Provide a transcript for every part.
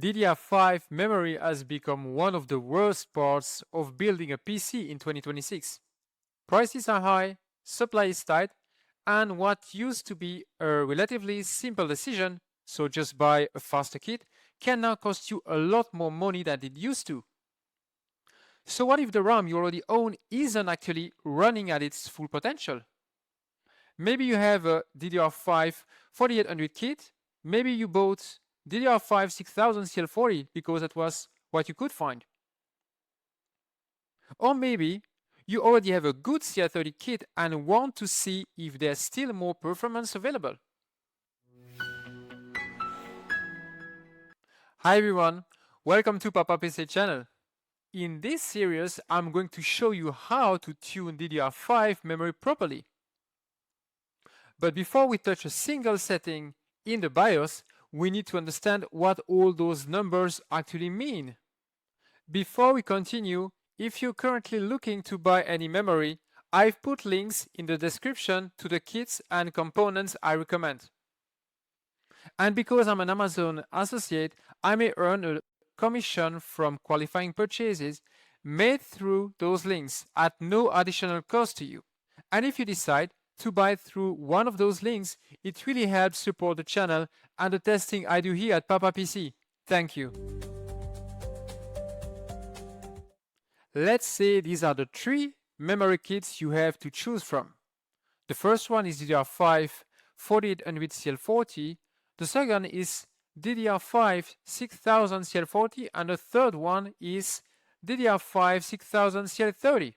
DDR5 memory has become one of the worst parts of building a PC in 2026. Prices are high, supply is tight, and what used to be a relatively simple decision, so just buy a faster kit, can now cost you a lot more money than it used to. So what if the RAM you already own isn't actually running at its full potential? Maybe you have a DDR5 4800 kit, maybe you bought DDR5 6000 CL40 because that was what you could find. Or maybe you already have a good CL30 kit and want to see if there's still more performance available. Hi everyone, welcome to Papa PC channel. In this series, I'm going to show you how to tune DDR5 memory properly. But before we touch a single setting in the BIOS, we need to understand what all those numbers actually mean. Before we continue, if you're currently looking to buy any memory, I've put links in the description to the kits and components I recommend. And because I'm an Amazon associate, I may earn a commission from qualifying purchases made through those links at no additional cost to you. And if you decide to buy through one of those links, it really helps support the channel and the testing I do here at Papa PC. Thank you. Let's say these are the three memory kits you have to choose from. The first one is DDR5 4800 CL40, the second is DDR5 6000 CL40, and the third one is DDR5 6000 CL30.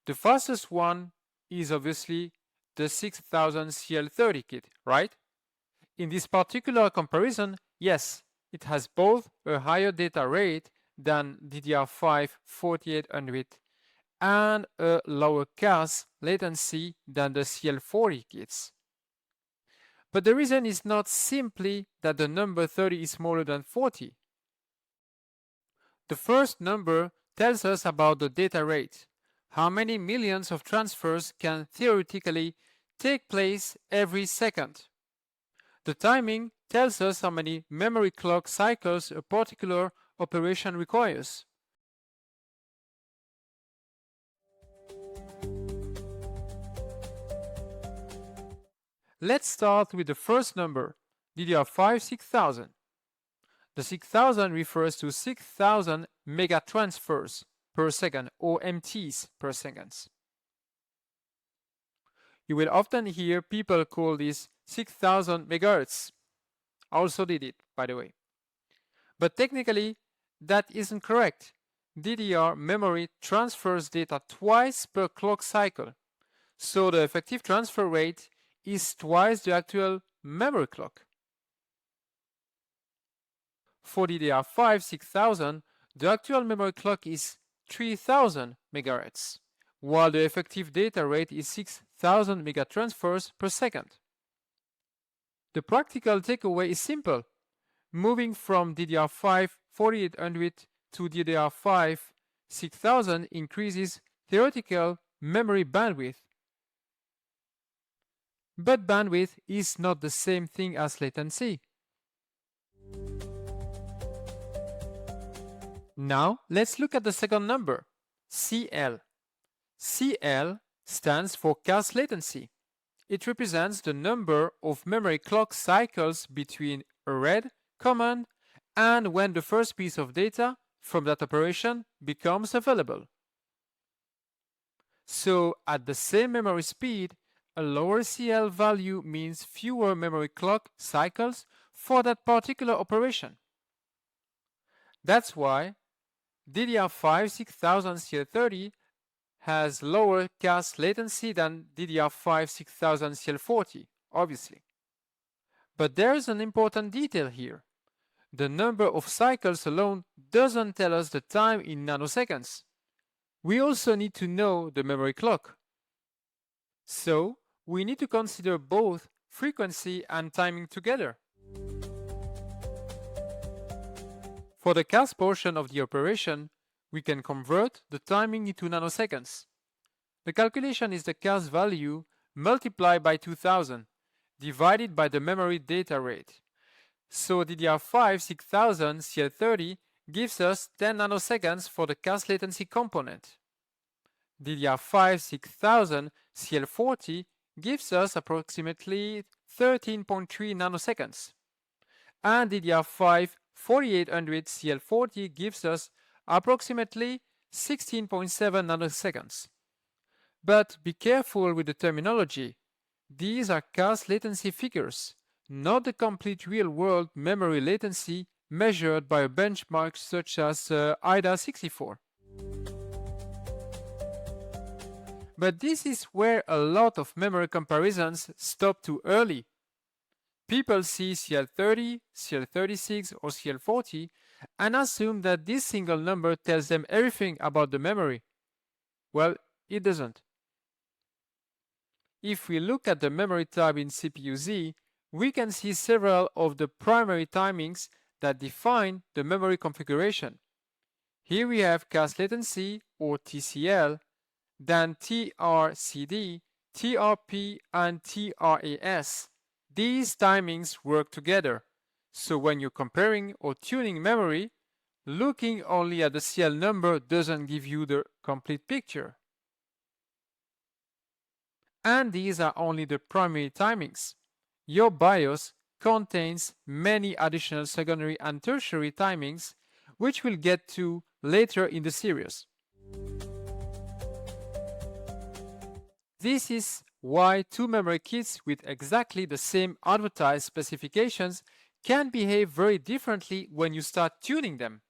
The fastest one is obviously the 6000 CL30 kit, right? In this particular comparison, yes, it has both a higher data rate than DDR5 4800 and a lower cache latency than the CL40 kits. But the reason is not simply that the number 30 is smaller than 40. The first number tells us about the data rate. How many millions of transfers can theoretically take place every second? The timing tells us how many memory clock cycles a particular operation requires. Let's start with the first number, DDR5 6000. The 6000 refers to 6000 megatransfers per second, or MTs per second. You will often hear people call this 6000 megahertz. I also did it, by the way. But technically, that isn't correct. DDR memory transfers data twice per clock cycle, so the effective transfer rate is twice the actual memory clock. For DDR5 6000, the actual memory clock is 3000 MHz, while the effective data rate is 6000 megatransfers per second. The practical takeaway is simple. Moving from DDR5 4800 to DDR5 6000 increases theoretical memory bandwidth. But bandwidth is not the same thing as latency. Now, let's look at the second number, CL. CL stands for cache latency. It represents the number of memory clock cycles between a read command and when the first piece of data from that operation becomes available. So, at the same memory speed, a lower CL value means fewer memory clock cycles for that particular operation. That's why DDR5 6000 CL30 has lower cache latency than DDR5 6000 CL40, obviously. But there is an important detail here. The number of cycles alone doesn't tell us the time in nanoseconds. We also need to know the memory clock. So, we need to consider both frequency and timing together. For the cache portion of the operation, we can convert the timing into nanoseconds. The calculation is the cache value multiplied by 2000, divided by the memory data rate. So DDR5 6000 CL30 gives us 10 nanoseconds for the cast latency component. DDR5 6000 CL40 gives us approximately 13.3 nanoseconds. And DDR5 4800 CL40 gives us approximately 16.7 nanoseconds. But be careful with the terminology. These are cast latency figures, not the complete real-world memory latency measured by a benchmark such as IDA64. But this is where a lot of memory comparisons stop too early. People see CL30, CL36, or CL40 and assume that this single number tells them everything about the memory. Well, it doesn't. If we look at the memory tab in CPU-Z, we can see several of the primary timings that define the memory configuration. Here we have cast latency, or TCL, then tRCD, TRP, and TRAS. These timings work together, so when you're comparing or tuning memory, looking only at the CL number doesn't give you the complete picture. And these are only the primary timings. Your BIOS contains many additional secondary and tertiary timings, which we'll get to later in the series. This is why two memory kits with exactly the same advertised specifications can behave very differently when you start tuning them.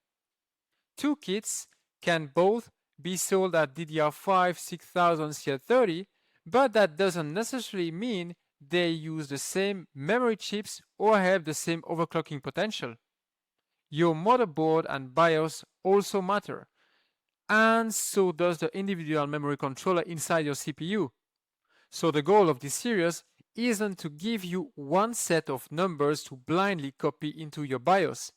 Two kits can both be sold at DDR5 6000 CL30, but that doesn't necessarily mean they use the same memory chips or have the same overclocking potential. Your motherboard and BIOS also matter, and so does the individual memory controller inside your CPU. So the goal of this series isn't to give you one set of numbers to blindly copy into your BIOS.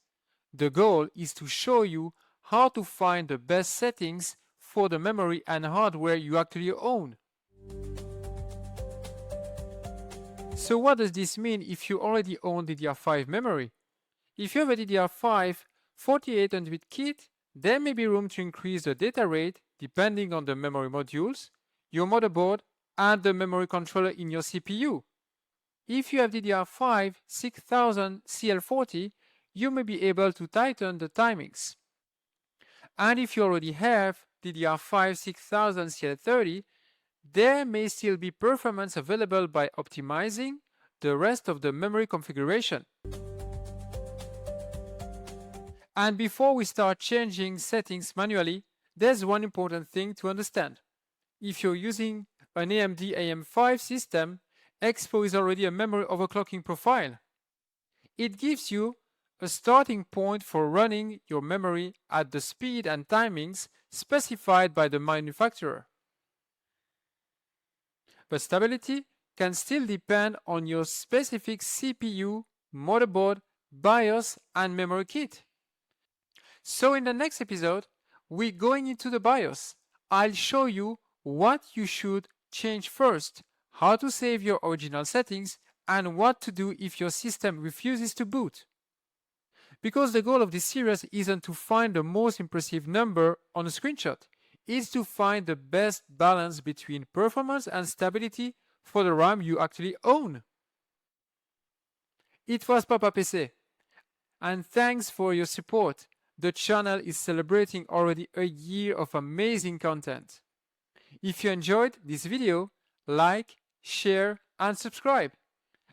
The goal is to show you how to find the best settings for the memory and hardware you actually own. So what does this mean if you already own DDR5 memory? If you have a DDR5 4800 kit, there may be room to increase the data rate depending on the memory modules, your motherboard, and the memory controller in your CPU. If you have DDR5 6000 CL40, you may be able to tighten the timings. And if you already have DDR5 6000 CL30, there may still be performance available by optimizing the rest of the memory configuration. And before we start changing settings manually, there's one important thing to understand. If you're using an AMD AM5 system, Expo is already a memory overclocking profile. It gives you a starting point for running your memory at the speed and timings specified by the manufacturer. But stability can still depend on your specific CPU, motherboard, BIOS, and memory kit. So in the next episode, we're going into the BIOS. I'll show you what you should change first, how to save your original settings, and what to do if your system refuses to boot. Because the goal of this series isn't to find the most impressive number on a screenshot, it's to find the best balance between performance and stability for the RAM you actually own. It was Papa PC, and thanks for your support. The channel is celebrating already a year of amazing content. If you enjoyed this video, like, share, and subscribe.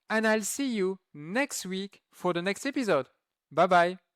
And I'll see you next week for the next episode. Bye bye.